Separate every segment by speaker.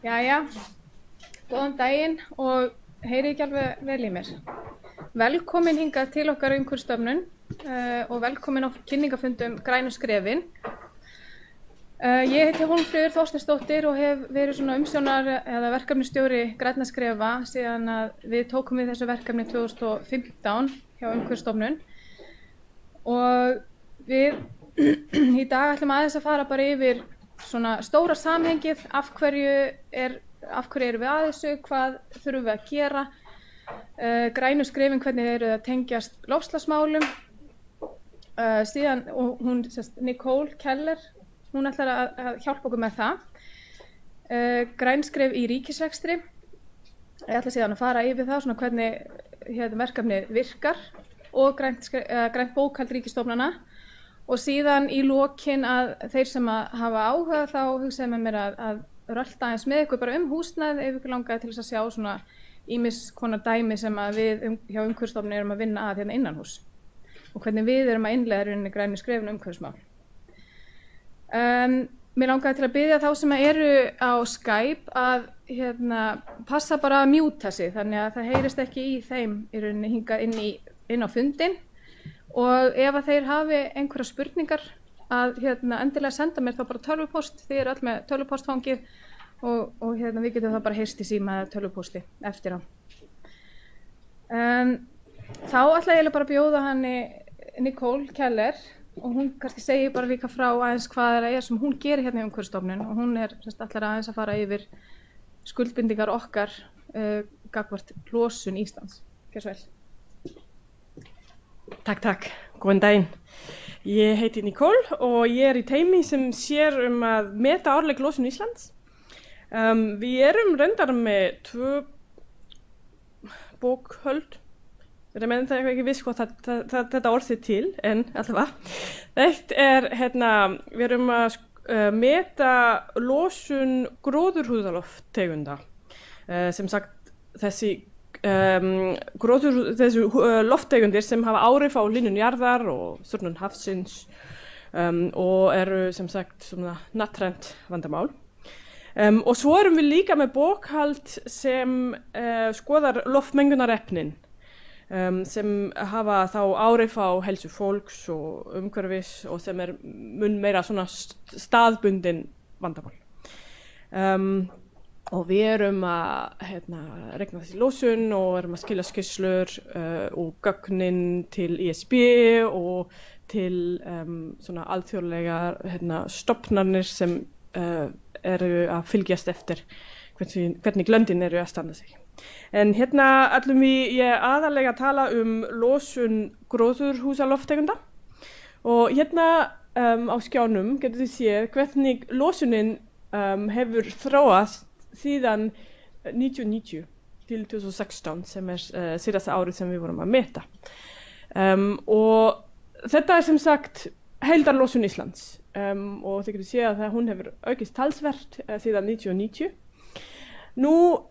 Speaker 1: Jæja, góðan daginn og heyrið ekki alveg vel í mér. Velkomin hingað til okkar Umhverfisstofnun og velkomin á kynningafundum Grænu skrefin. Ég heiti Hólmfríður Þorsteinsdóttir og hef verið svona umsjónar eða verkefnisstjóri Grænna skrefa síðan að við tókum við þessu verkefni 2015 hjá Umhverfisstofnun. Og við í dag ætlum aðeins að fara bara yfir svona stóra samhengið, af hverju erum við að þessu, hvað þurfum við að gera, Grænu skrefin, hvernig eru það tengjast loftslagsmálum, síðan, og hún, Nicole Keller, hún ætlar að hjálpa okkur með það, Græn skref í ríkisrekstri, ég ætla síðan að fara yfir það, svona hvernig verkefnið virkar og grænt bókhald ríkisstofnana. Og síðan í lokin að þeir sem hafa áhuga þá hugsaði með mér að rölta aðeins með ykkur bara húsnæði ef ykkur langaði til þess að sjá svona ýmis konar dæmi sem að við hjá Umhverfisstofnun erum að vinna að hérna innanhús og hvernig við erum að innleiða rauninni Grænu skrefin umhverfismál. Mér langaði til að biðja þá sem eru á Skype að passa bara að mjúta sig þannig að það heyrist ekki í þeim í rauninni hingað inn á fundinn. Og ef að þeir hafi einhverja spurningar að endilega senda mér þá bara tölvupóst, þið eru öll með tölvupóstfangið og við getum það bara heyrt í síma eða tölvupósti eftir á. Þá ætla ég bara að bjóða henni Nicole Keller og hún kannski segir bara líka frá aðeins hvað það sem hún gerir hérna í Umhverfisstofnun og hún ætlar aðeins að fara yfir skuldbindingar okkar gagnvart losun Íslands. Gjörðu svo vel.
Speaker 2: Takk. Góðan daginn. Ég heiti Nicole og ég í teymi sem sér að meta árleg losun Íslands. Við erum reyndar með 2 bókhöld. Ég meina það ekki viss hvað þetta orð til, en allavega. Þetta við erum að meta losun gróðurhúsalofttegunda. Sem sagt þessi þessu lofttegundir sem hafa áhrif á hlýnun jarðar og þornun hafsins og eru sem sagt svona hnattrænt vandamál. Og svo erum við líka með bókhald sem skoðar loftmengunarefnin sem hafa þá áhrif á heilsu fólks og umhverfis og sem mun meira svona staðbundin vandamál. Og við erum að reikna þessi losun og erum að skila skýrslur og gögnin til ISB og til svona alþjóðlegar stofnanir sem eru að fylgjast eftir hvernig löndin eru að standa sig. En ætlum ég aðallega að tala losun gróðurhúsalofttegunda og á skjánum getur þið séð hvernig losunin hefur þróast síðan 1990 til 2016 sem síðasta árið sem við vorum að meta. Og þetta sem sagt heildarlosun Íslands og þið getur séð að hún hefur aukist talsvert síðan 1990. Nú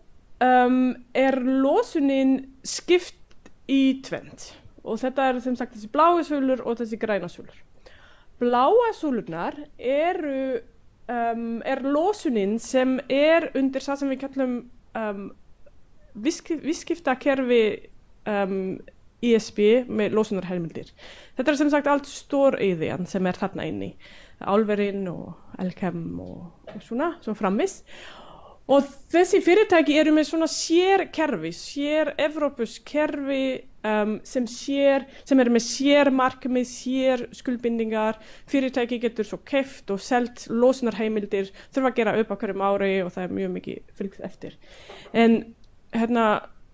Speaker 2: losunin skipt í tvennt og þetta sem sagt þessi bláu súlur og þessi græna súlur. Bláa súlurnar losunin sem undir það sem við kallum viðskiptakerfi ISB með losunarheimildir. Þetta sem sagt allt stóriðjan sem þarna inni, álverin og Elkem og svona framvegis. Og þessi fyrirtæki eru með svona sérkerfi, sér-evrópuskerfi sem með sérmarkmið, sérskuldbindingar. Fyrirtæki getur svo keypt og selt losunarheimildir, þurfa að gera upp á hverjum ári og það mjög mikið fylgst eftir. En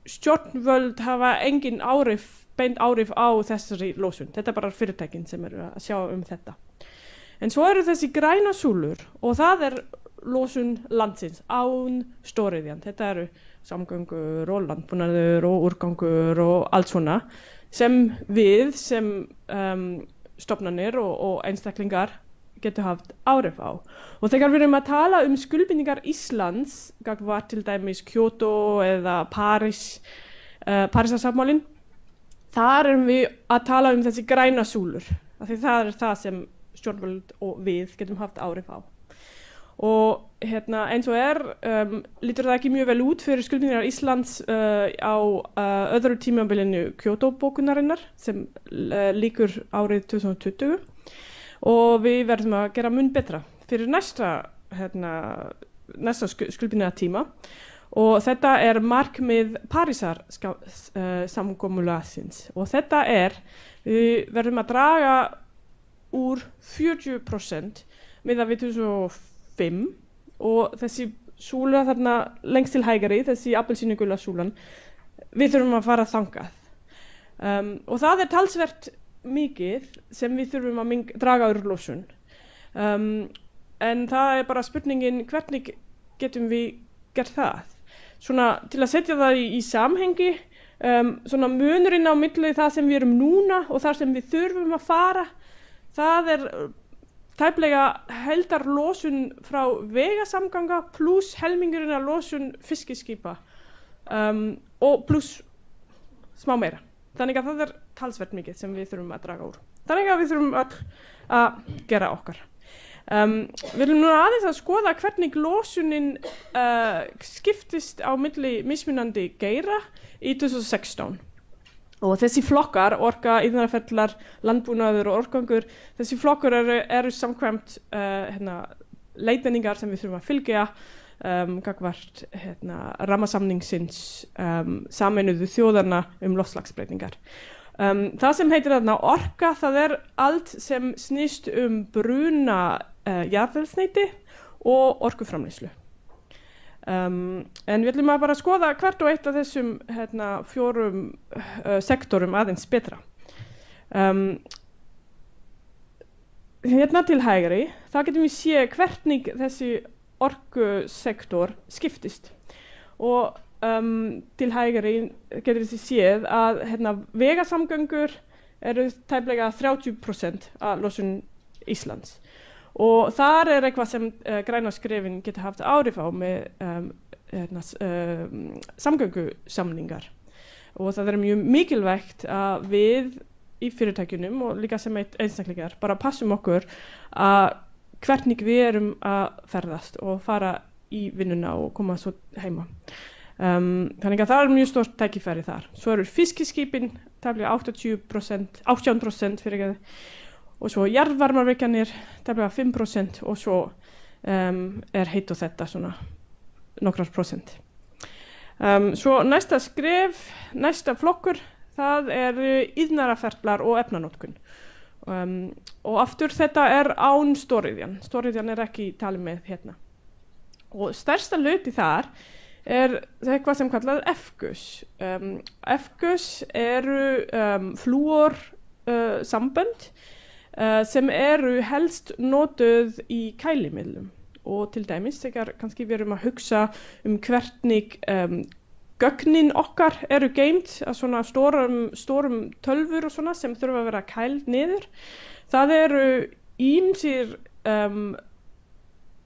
Speaker 2: stjórnvöld hafa engin beint áhrif á þessari losun. Þetta bara fyrirtækin sem eru að sjá þetta. En svo eru þessi græna súlur og það losun landsins án stóriðjan. Þetta eru samgöngur og landbúnaður og úrgangur og allt svona sem við sem stofnanir og einstaklingar getur haft áhrif á. Og þegar við erum að tala skuldbindingar Íslands, gagnvart til dæmis Kyoto eða Parísarsáttmálinn, þar erum við að tala þessi græna súlur. Af því það það sem stjórnvöld og við getum haft áhrif á. Og eins og lítur það ekki mjög vel út fyrir skuldbindingar Íslands á öðru tímabilinu Kyoto-bókunarinnar sem lýkur árið 2020 og við verðum að gera mun betra fyrir næsta skuldbindingartíma og þetta markmið Parísar samkomulagsins og þetta við verðum að draga úr 40% miðað við 2005 og þessi súla þarna lengst til hægri, þessi appelsínugula súlan, við þurfum að fara þangað. Og það talsvert mikið sem við þurfum að draga úr losun. En það bara spurningin hvernig getum við gert það. Svona til að setja það í samhengi, svona munurinn á milli það sem við erum núna og þar sem við þurfum að fara, það tæplega heildarlosun frá vegasamganga pluss helmingurinn af losun fiskiskipa og pluss smá meira. Þannig að það talsvert mikið sem við þurfum að draga úr. Þannig að við þurfum öll að gera okkar. Við viljum nú aðeins að skoða hvernig losunin skiptist á milli mismunandi geira í 2016. Og þessi flokkar, orka, iðnaðarferlar, landbúnaður og orkugangur, þessi flokkar eru samkvæmt leiðbeiningar sem við þurfum að fylgja gagnvart rammasamningsins Sameinuðu þjóðanna loftslagsbreytingar. Það sem heitir þarna orka, það allt sem snýst bruna jarðeldsneyti og orkuframleiðslu. En við ætlum að bara skoða hvert og eitt af þessum 4 sektorum aðeins betra. Hérna til hægri, þá getum við séð hvernig þessi orkusektor skiptist. Og til hægri getum við séð að vegasamgöngur eru tæplega 30% af losun Íslands. Og þar eitthvað sem græna skrefin geta haft áhrif á með samgöngusamningar. Og það mjög mikilvægt að við í fyrirtækjunum og líka sem einstaklingar bara passum okkur að hvernig við erum að ferðast og fara í vinnuna og koma svo heima. Þannig að það mjög stórt tækifæri þar. Svo eru fiskiskipin tæplega 18% fyrir ekki. Og svo jarðvarmavirkjanir, tæplega 5% og svo hitt og þetta svona nokkrar prosent. Svo næsta skref, næsta flokkur, það iðnaðarferlar og efnanotkun. Og aftur þetta án stóriðjan. Stóriðjan ekki talið með hérna. Og stærsta hluti þar eitthvað sem kallað FGUS. FGUS eru flúor sambönd sem eru helst notuð í kælimiðlum og til dæmis þegar kannski við erum að hugsa hvernig gögnin okkar eru geymt að svona stórum tölvur og svona sem þurfa að vera kæld niður. Það eru ýmsir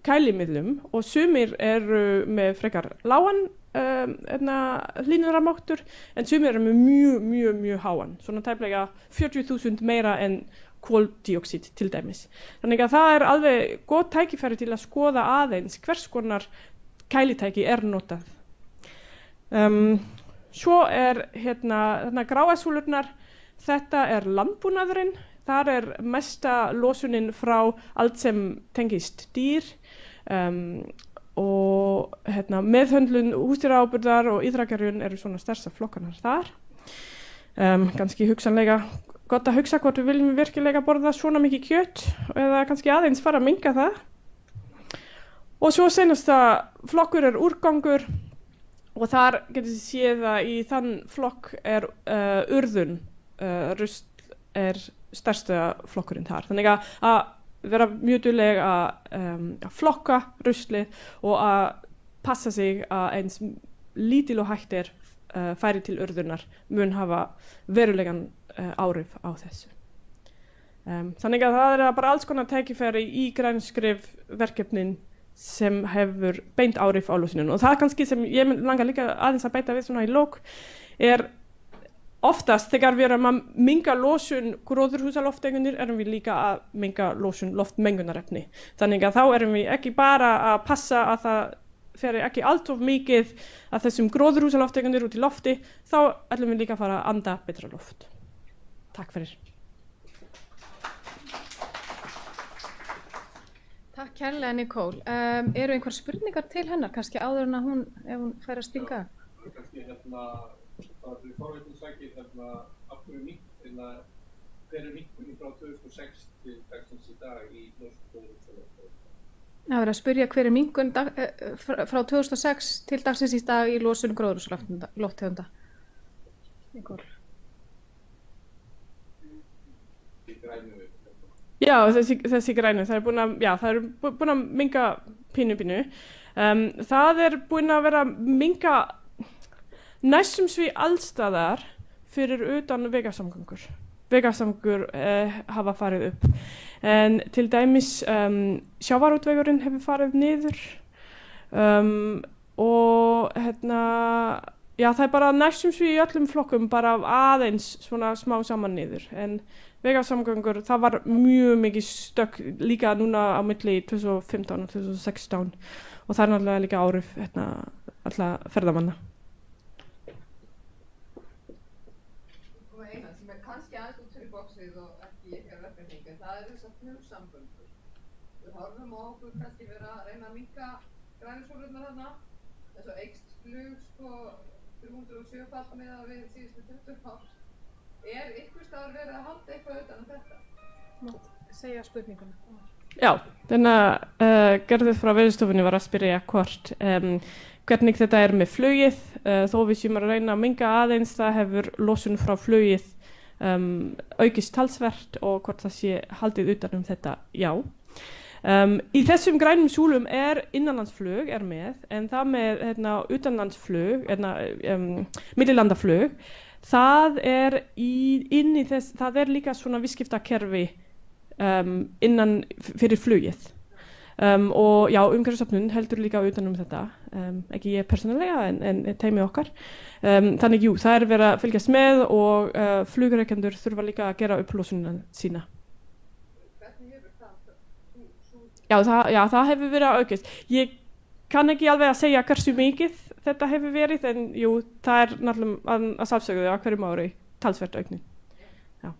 Speaker 2: kælimiðlum og sumir eru með frekar lágan hlýnunarmáttur en sumir eru með mjög háan, svona tæplega 40.000 meira en koldíoxíð til dæmis. Þannig að það alveg gott tækifæri til að skoða aðeins hvers konar kælitæki notað. Svo hérna gráasúlurnar, þetta landbúnaðurinn, þar mesta losunin frá allt sem tengist dýr og meðhöndlun húsdýraáburðar og íþrakjarjun eru svona stærsta flokkarnar þar. Kannski hugsanlega gott að hugsa hvort við viljum virkilega borða svona mikið kjöt eða kannski aðeins fara að minnka það. Og svo seinasta flokkur úrgangur og þar getur þið séð að í þann flokk urðun, rusl stærsta flokkurinn þar. Þannig að vera mjög dugleg að flokka ruslið og að passa sig að eins lítil og hægt færi til urðunar mun hafa verulegan áhrif á þessu. Þannig að það bara alls konar tækifæri í grænskref verkefnin sem hefur beint áhrif á losunum og það kannski sem ég langar líka aðeins að beita við svona í lok oftast þegar við erum að minnka losun gróðurhúsalofttegundir erum við líka að minnka losun loftmengunarefni. Þannig að þá erum við ekki bara að passa að það fer ekki allt of mikið af þessum gróðurhúsalofttegundir út í lofti, þá ætlum við líka að fara að anda betra loft. Takk fyrir.
Speaker 1: Takk kærlega, Nicole. Eru einhver spurningar til hennar, kannski áður en að ef hún fær að stinga?
Speaker 3: Kannski það fyrir forveitilsakir, af hverju hver minnkunni frá 2006 til dagsins í dag í losun gróðurhúsalofttegunda?
Speaker 1: Það verður að spyrja hver minnkun frá 2006 til dagsins í dag í losun gróðurhúsalofttegunda. Nicole.
Speaker 3: Í grænu.
Speaker 2: Já, þessi grænu, það er búin að minnka pínu. Það er búin að vera minnka næstum því allstaðar fyrir utan vegasamgöngur. Vegasamgöngur hafa farið upp. En til dæmis sjávarútvegurinn hefur farið niður og það er bara næstum því í öllum flokkum bara aðeins svona smá saman niður. En vegasamgöngur, það var mjög mikið stökk líka núna á milli 2015 og 2016 og það er náttúrulega líka áhrif alla ferðamanna.
Speaker 4: Og eina sem kannski aðeins út fyrir boxið og ekki ykkar verkefningu, það þessar flugsamgöngur. Við horfum á okkur kannski vera að reyna að minnka grænusólurnar þarna, þess að eykst flug 307-falt miðað við síðustu 20 ár. Ykkur staðar verið að halda eitthvað utan þetta?
Speaker 1: Mátt segja spurninguna.
Speaker 2: Já, Gerður frá Veðurstofunni var að spyrja hvort hvernig þetta er með flugið, þó við séum að reyna að minnka aðeins, það hefur losun frá flugið aukist talsvert og hvort það sé haldið utan þetta, já. Í þessum grænum súlum innanlandsflug með, en það með utanlandsflug, millilandaflug, það er það er líka svona viðskiptakerfi fyrir flugið. Og já, Umhverfisstofnun heldur líka utan þetta, ekki ég persónulega en teymi okkar. Þannig jú, það er verið að fylgjast með og flugrekendur þurfa líka að gera upp losunina sína.
Speaker 4: Hvernig hefur
Speaker 2: Já, það hefur verið að aukast. Ég kann ekki alveg að segja hversu mikið þetta hefur verið, en jú, það er náttúrulega að sjálfsögðu á hverjum ári talsvert aukning. Já.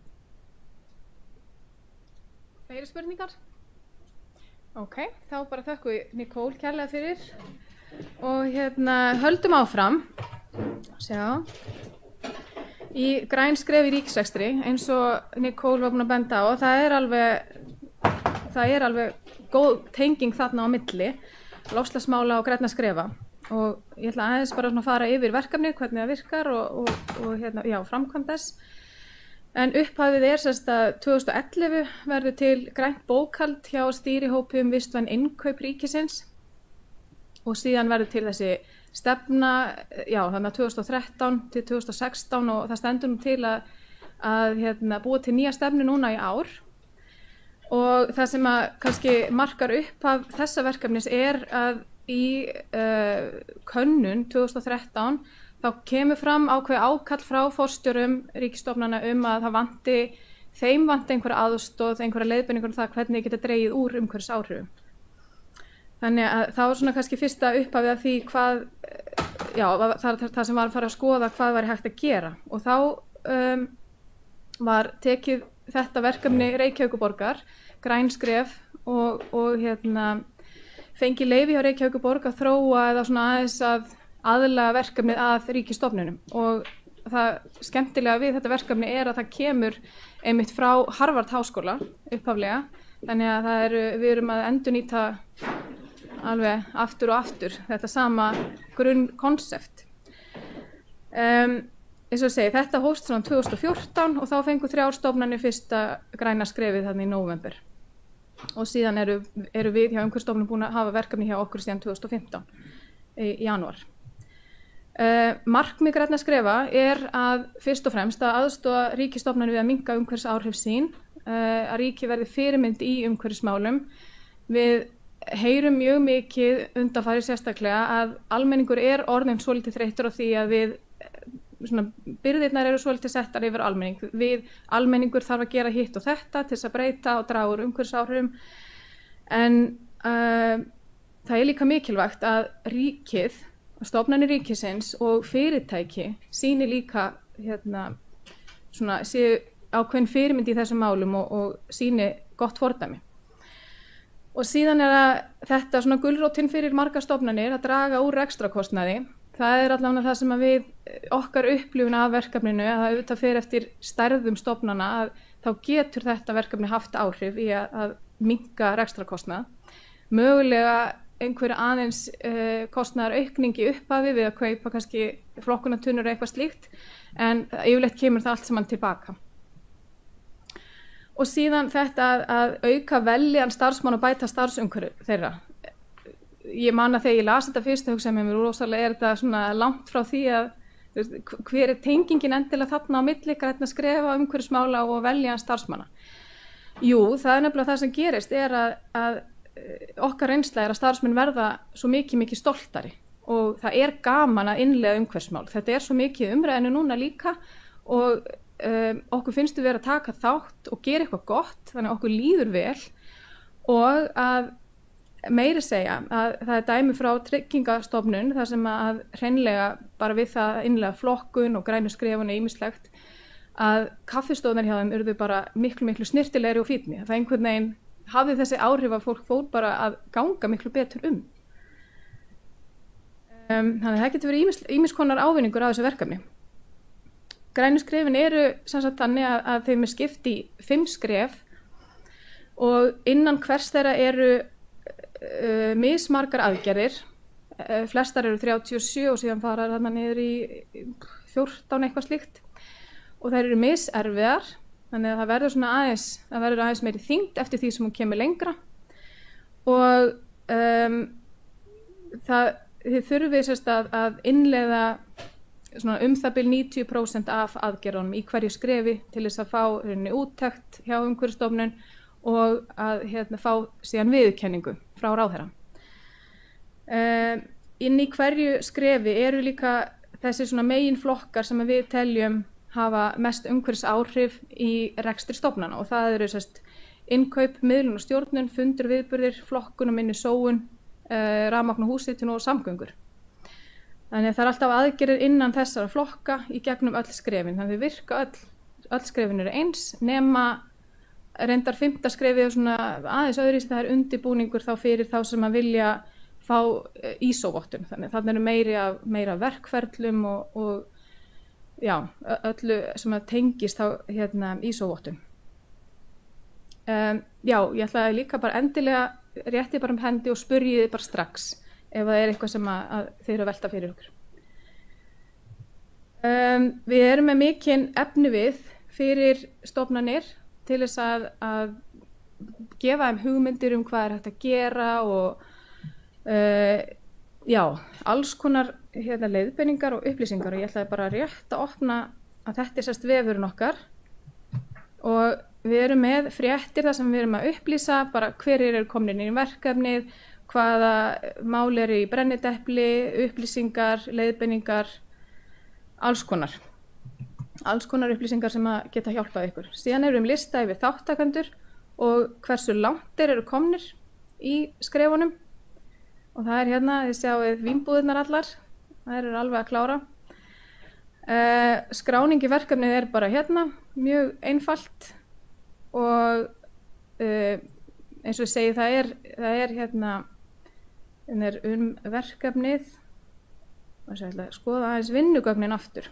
Speaker 1: Fleiri spurningar? Ok, þá bara þökkum við Nicole kærlega fyrir og höldum áfram. Sjá. Í græn skref í ríkisrekstri, eins og Nicole var búin að benda á, það er alveg góð tenging þarna á milli, loftslagsmála og grænna skrefa. Og ég ætla aðeins bara að fara yfir verkefnið, hvernig það virkar og framkvæmd þess. En upphafið er að 2011 verður til grænt bókhald hjá stýrihópi vistvæn innkaup ríkisins og síðan verður til þessi stefna, þannig að 2013 til 2016 og það stendur nú til að búa til nýja stefnu núna í ár. Og það sem kannski markar upphaf þessa verkefnis er að í könnun 2013 þá kemur fram ákveðið ákall frá forstjórum ríkisstofnana að þeim vanti einhverja aðstoð, einhverja leiðbeiningar það hvernig geta dregið úr umhverfisáhrifum. Þannig að það var svona kannski fyrsta upphafið af því það sem var að fara að skoða hvað væri hægt að gera. Og þá var tekið þetta verkefni Reykjavíkurborgar, græn skref og fengi leyfi hjá Reykjavíkurborg að þróa eða svona aðeins að aðlaga verkefnið að ríkisstofnunum. Og það skemmtilega við þetta verkefni er að það kemur einmitt frá Harvard háskóla upphaflega. Þannig að við erum að endurnýta alveg aftur og aftur þetta sama grunnkonsept. Eins og ég segi, þetta hófst frá 2014 og þá fengu 3 stofnanir fyrsta græna skrefið þarna í nóvember. Og síðan eru við hjá Umhverfisstofnun búin að hafa verkefni hjá okkur síðan 2015 í janúar. Markmið grænna skrefa er að fyrst og fremst að aðstoða ríkisstofnanir við að minnka umhverfisáhrif sín, að ríki verði fyrirmynd í umhverfismálum. Við heyrum mjög mikið undanfarið sérstaklega að almenningur er orðinn svolítið þreyttur á því að við svona byrðirnar eru svolítið settar yfir almenning. Almenningur þarf að gera hitt og þetta til þess að breyta og draga úr umhverfisáhrifum. En það er líka mikilvægt að ríkið, stofnanir ríkisins og fyrirtæki sýni líka svona séu ákveðin fyrirmynd í þessum málum og sýni gott fordæmi. Og síðan það þetta svona gulrótin fyrir margar stofnanir að draga úr rekstrarkostnaði. Það er allavega það sem að okkar upplifun af verkefninu, að það auðvitað fer eftir stærðum stofnana, að þá getur þetta verkefni haft áhrif í að minnka rekstrarkostnað. Mögulega einhver aðeins kostnaðar aukningi upphafi við að kaupa kannski flokkunartunnur eða eitthvað slíkt, en yfirleitt kemur það allt saman tilbaka. Og síðan þetta að auka veljan starfsmann og bæta starfsumhverfi þeirra. Ég man að þegar ég las þetta fyrst hugsaði með mér rosalega þetta svona langt frá því að hver er tengingin endilega þarna á milli grænna skrefa umhverfismála og velja starfsmanna. Jú, það er nefnilega það sem gerist er að okkar reynsla er að starfsmenn verða svo mikið stoltari og það er gaman að innleiða umhverfismál. Þetta er svo mikið umræðinu núna líka og okkur finnst við vera að taka þátt og gera eitthvað gott, þannig að okkur líður vel og að meiri segja að það er dæmi frá Tryggingastofnun þar sem að hreinlega bara við það að innleiða flokkun og grænu skrefun og ýmislegt að kaffistofnar hjá þeim urðu bara miklu snyrtilegri og fínni. Það einhvern veginn hafði þessi áhrif að fólk fór bara að ganga miklu betur Þannig að það getur verið ýmis konar ávinningur á þessu verkefni. Grænu skrefin eru sem sagt þannig að þeim er skipt í 5 skref og innan hvers þeirra eru mismargar aðgerðir. Flestar eru 37 og síðan fara þarna niður í 14 eitthvað slíkt og þær eru miserfiðar, þannig að það verður aðeins meiri þyngd eftir því sem hún kemur lengra og þið þurfið sérst að innleiða það bil 90% af aðgerðunum í hverju skrefi til þess að fá úttekt hjá Umhverfisstofnun og að fá síðan viðurkenningu frá ráðherra. Inn í hverju skrefi eru líka þessi megin flokkar sem við teljum hafa mest umhverfisáhrif í rekstri stofnana og það eru innkaup, miðlun og stjórnun, fundur, viðburðir, flokkun og minni sóun, rafmagn og húshitun og samgöngur. Þannig að það er alltaf aðgerðir innan þessara flokka í gegnum öll skrefin. Þannig að þau virka öll skrefin eru eins nema reyndar 5. skrefið svona aðeins öðruvísi, það er undirbúningur þá fyrir þá sem að vilja fá ISO-vottun. Þannig að þarna eru meira verkferlum og já, öllu sem að tengist þá ISO-vottun. Já, ég ætlaði líka bara endilega rétti bara hendi og spurjiði bara strax ef það er eitthvað sem að þeir eru að velta fyrir okkur. Við erum með mikinn efnivið fyrir stofnanir til þess að gefa þeim hugmyndir hvað er hægt að gera og já, alls konar leiðbeiningar og upplýsingar og ég ætlaði bara rétt að opna að þetta er vefurinn okkar og við erum með fréttir þar sem við erum að upplýsa bara hverjir eru komnir inn í verkefnið, hvaða mál eru í brennidepli, upplýsingar, leiðbeiningar, alls konar upplýsingar sem að geta hjálpað ykkur. Síðan erum við lista yfir þáttakendur og hversu langt þeir eru komnir í skrefunum og það er þið sjáið vínbúðirnar allar, það eru alveg að klára. Skráning í verkefnið er bara mjög einfalt og eins og ég segi það er verkefnið og ég ætla að skoða aðeins vinnugögnin aftur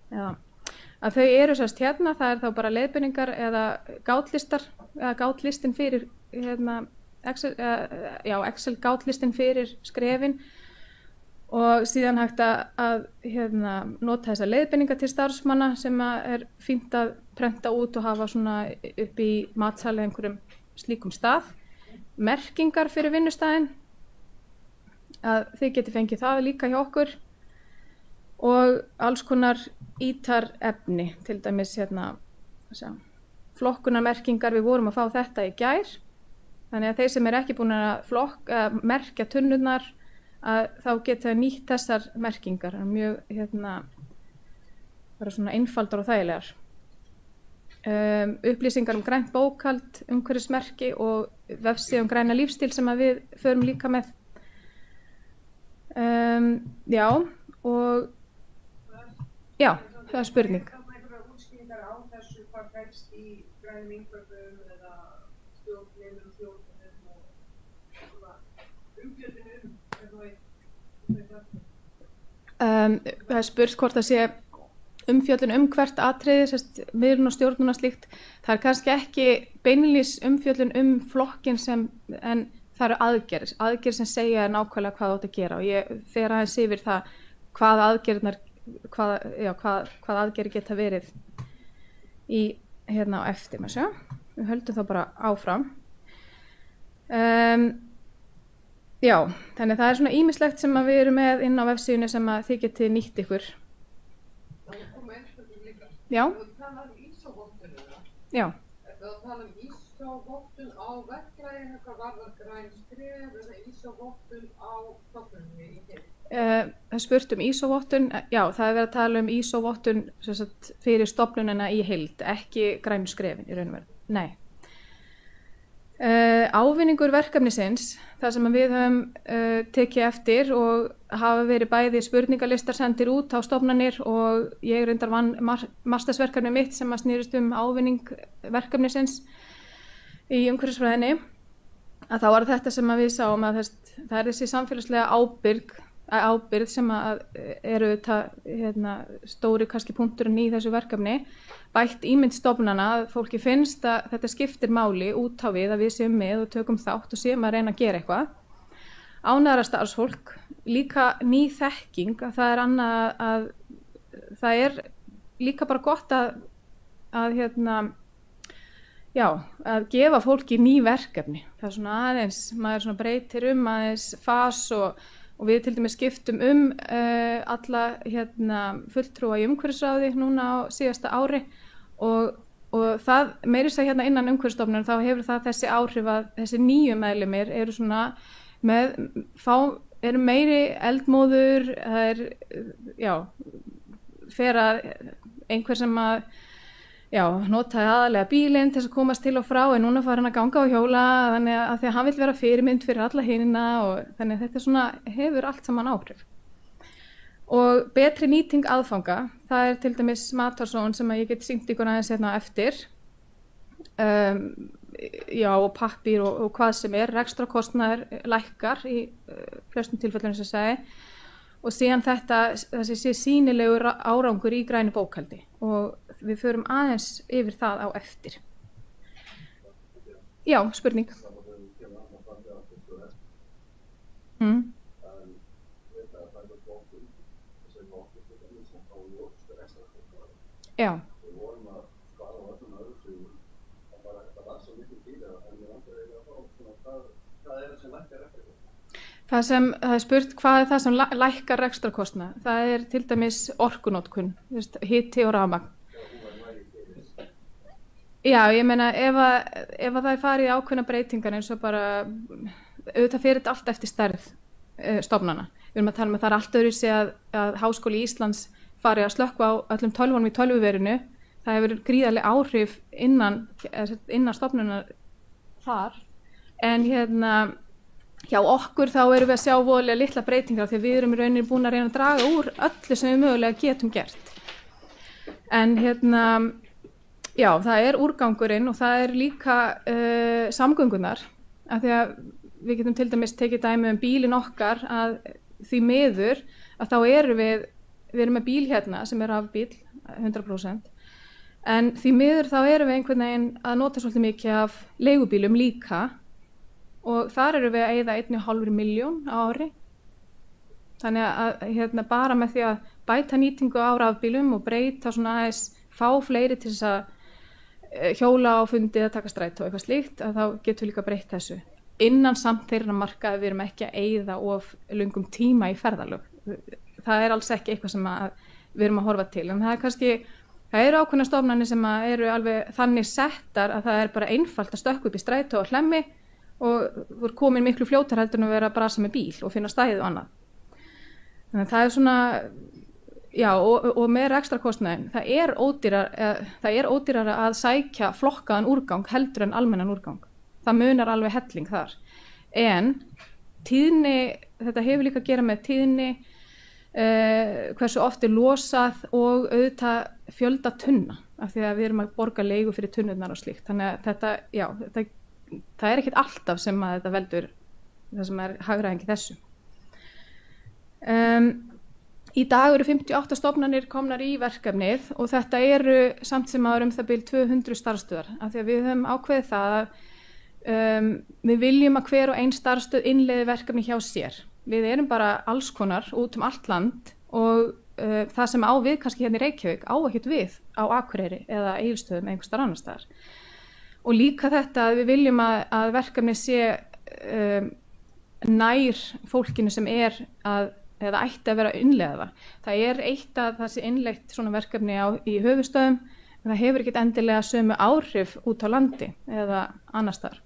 Speaker 1: að þau eru það er þá bara leiðbeiningar eða gátlistar eða gátlistin fyrir Excel gátlistin fyrir skrefin og síðan hægt að nota þessa leiðbeiningar til starfsmanna sem er fínt að prenta út og hafa svona upp í matsali einhverjum slíkum stað. Merkingar fyrir vinnustæðin, að þið geti fengið það líka hjá okkur og alls konar ítarefni, til dæmis flokkunarmerkingar, við vorum að fá þetta í gær, þannig að þeir sem eru ekki búin að merkja tunnurnar, að þá geta nýtt þessar merkingar, mjög bara svona einfaldar og þægilegar. Upplýsingar grænt bókhald, umhverfismerki og vefsíða græna lífstíl sem að við förum líka með. Já, og já, það er spurning.
Speaker 5: Það einhverjar útskýringar á þessu hvað felst í grænum innkaupum eða stjórnunum og svona umfjöllun
Speaker 1: það er spurt hvort það sé umfjöllun hvert atriði, miðlun og stjórnun og slíkt. Það er kannski ekki beinlínis umfjöllun flokkinn en það eru aðgerðir sem segja nákvæmlega hvað þú átt að gera og ég fer aðeins yfir það hvað aðgerðir geta verið í hérna á eftir með sjá. Við höldum þá bara áfram. Já, þannig það er svona ýmislegt sem við erum með inn á vefsíðunni sem að þið getið nýtt ykkur.
Speaker 4: Það kom einhverjum líka.
Speaker 1: Já.
Speaker 4: Þú talar ISO-vottunina.
Speaker 1: Já.
Speaker 4: Þú talar ISO-vottun á verklagi, hvað varðar græn skref eða ISO-vottun á stofnuninni í heild?
Speaker 1: Það spurt ISO-vottun, já, það er verið að tala ISO-vottun fyrir stofnunina í heild, ekki grænu skrefin í raun og veru. Nei. Ávinningur verkefnisins, það sem við höfum tekið eftir og hafa verið bæði spurningalistar sendir út á stofnanir og ég reyndar vann mastersverkefni mitt sem að snýrist ávinning verkefnisins í umhverfisfræðinni, að þá var þetta sem að við sáum að það er þessi samfélagslega ábyrgð sem að eru stóri kannski punkturinn í þessu verkefni, bætt ímynd stofnana, að fólki finnst að þetta skiptir máli út á við að við séum með og tökum þátt og séum að reyna að gera eitthvað. Ánægðara starfsfólk, líka ný þekking, að það er annað að það er líka bara gott að gefa fólki ný verkefni. Það er svona aðeins, maður svona breytir aðeins fas og við til dæmis skiptum alla fulltrúa í umhverfisráði núna á síðasta ári og það meiri sér innan umhverfisstofnunar þá hefur það þessi áhrif að þessi nýju meðlimir eru svona eru meiri eldmóður, það fer að einhver sem notaði aðalega bílinn til þess að komast til og frá en núna fær hann að ganga á hjóla þannig að því að hann vill vera fyrirmynd fyrir alla hinina og þannig að þetta svona hefur allt saman áhrif. Og betri nýting aðfanga, það er til dæmis matarsón sem að ég get sýnt ykkur aðeins á eftir. Og pappír og hvað sem rekstrarkostnaður lækkar í flestum tilfellum sem ég segi. Og síðan þessi sé sýnilegur árangur í grænu bókhaldi og við förum aðeins yfir það á eftir. Já, spurning. Já. Það er spurt hvað er það sem lækkar rekstrarkostnað. Það er til dæmis orkunotkun, hiti og rafmagn. Já, ég meina ef það er farið í ákveðna breytingar eins og bara, auðvitað fyrir þetta allt eftir stærð stofnana. Við erum að tala það er allt öðruvísi að Háskóli Íslands fari að slökkva á öllum tölvunum í tölvuverinu. Það hefur gríðarleg áhrif innan stofnunar þar. En hjá okkur þá erum við að sjá voðalega litla breytingar því við erum í rauninni búin að reyna að draga úr öllu sem við mögulega getum gert. En það er úrgangurinn og það er líka samgöngunar. Af því að við getum til dæmis tekið dæmi bílinn okkar að því miður að þá erum við erum með bíl sem er rafbíl 100%. En því miður þá erum við einhvern veginn að nota svolítið mikið af leigubílum líka. Og þar erum við að eyða 1,5 milljón á ári. Þannig að bara með því að bæta nýtingu á rafbílum og breyta svona aðeins fá fleiri til þess að hjóla á fundi eða taka strætó og eitthvað slíkt, að þá getum við líka breytt þessu. Innan samt þeirra marka að við erum ekki að eyða of löngum tíma í ferðalög. Það er alls ekki eitthvað sem við erum að horfa til. En það eru ákveðnar stofnanir sem eru alveg þannig settar að það er bara einfalt að stökkva upp í strætó og hlemmi og voru komin miklu fljótar heldur en að vera að brasa með bíl og finna stæðið og annað. Þannig að það er svona, Já, og með rekstrarkostnaðinn, það er ódýrara að sækja flokkaðan úrgang heldur en almennan úrgang. Það munar alveg helling þar. En tíðni, þetta hefur líka að gera með tíðni, hversu oft er losað og auðvitað fjölda tunna, af því að við erum að borga leigu fyrir tunnurnar og slíkt. Þannig að það er ekkert alltaf sem að þetta veldur það sem er hagræðingi þessu. Í dag eru 58 stofnanir komnar í verkefnið og þetta eru samt sem áður það bil 200 starfsstöðvar, af því að við höfum ákveðið það að við viljum að hver og ein starfsstöð innleiði verkefni hjá sér. Við erum bara alls konar út allt land og það sem á við kannski hérna í Reykjavík á ekkert við á Akureyri eða Egilsstöðum einhvers staðar annars staðar. Og líka þetta að við viljum að verkefni sé nær fólkinu sem er eða ætti að vera að innleiða það. Það er eitt að það sé innleitt svona verkefni í höfuðstöðum, en það hefur ekkert endilega sömu áhrif út á landi eða annars staðar.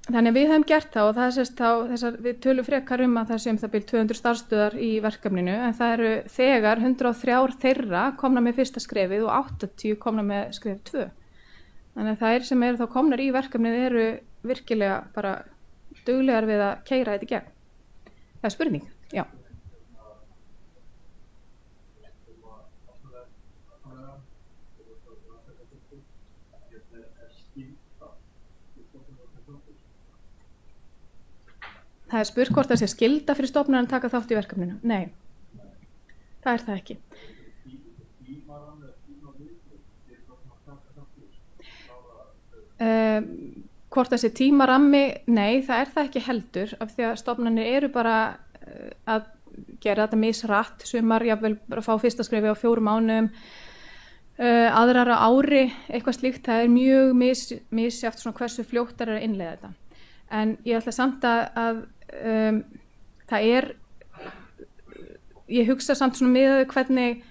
Speaker 1: Þannig að við höfum gert það og það sést við tölum frekar að það sé það bil 200 starfsstöðvar í verkefninu, en það eru þegar 103 þeirra komna með fyrsta skrefið og 80 komna með skref 2. Þannig að þær sem eru þá komnar í verkefnið eru virkilega bara duglegar við að keyra þetta í gegn. Það er spurning, já. Það er spurt hvort það sé skylda fyrir stofnanir að taka þátt í verkefninu. Nei, það er það ekki. Hvort það sé tímarammi, nei, það er það ekki heldur, af því að stofnanir eru bara að gera þetta misrætt, sumar jafnvel bara að fá fyrsta skrefi á 4 mánuðum, aðrar á ári, eitthvað slíkt. Það er mjög misjafnt svona hversu fljótt er að innleiða þetta. En ég ætla samt að það er, ég hugsa samt svona miðað hvernig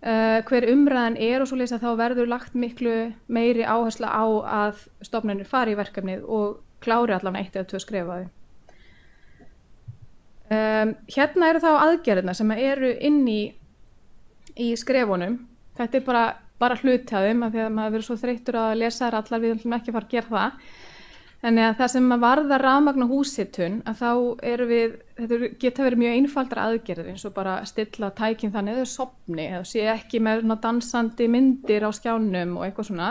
Speaker 1: hver umræðan er og svoleiðis að þá verður lagt miklu meiri áhersla á að stofnanir fari í verkefnið og klári allavega 1 eða 2 skref að því. Hérna eru þá aðgerðirnar sem eru inn í skrefunum. Þetta er bara hluti af þeim, af því að maður verður svo þreyttur að lesa þær allar, við ætlum ekki að fara að gera það. Þannig að það sem varðar rafmagn og húshitun, að þá þetta geta verið mjög einfaldar aðgerðir, eins og bara stilla tækin þannig að þau sofni eða sé ekki með dansandi myndir á skjánum og eitthvað svona.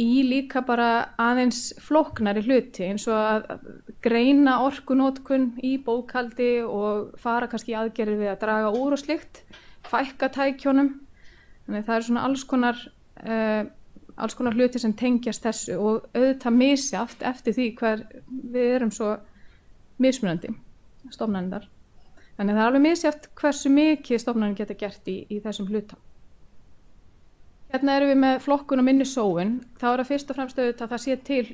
Speaker 1: Í líka bara aðeins flóknari hluti, eins og að greina orkunotkun í bókhaldi og fara kannski í aðgerðir við að draga úr og slíkt, fækka tækjónum. Þannig það eru svona alls konar hluti sem tengjast þessu og auðvitað misjafnt eftir því hver við erum svo mismunandi stofnanirnar. Þannig það er alveg misjafnt hversu mikið stofnanir geta gert í þessum hluta. Hérna erum við með flokkun og minni sóun. Þá er það fyrst og fremst auðvitað að það sé til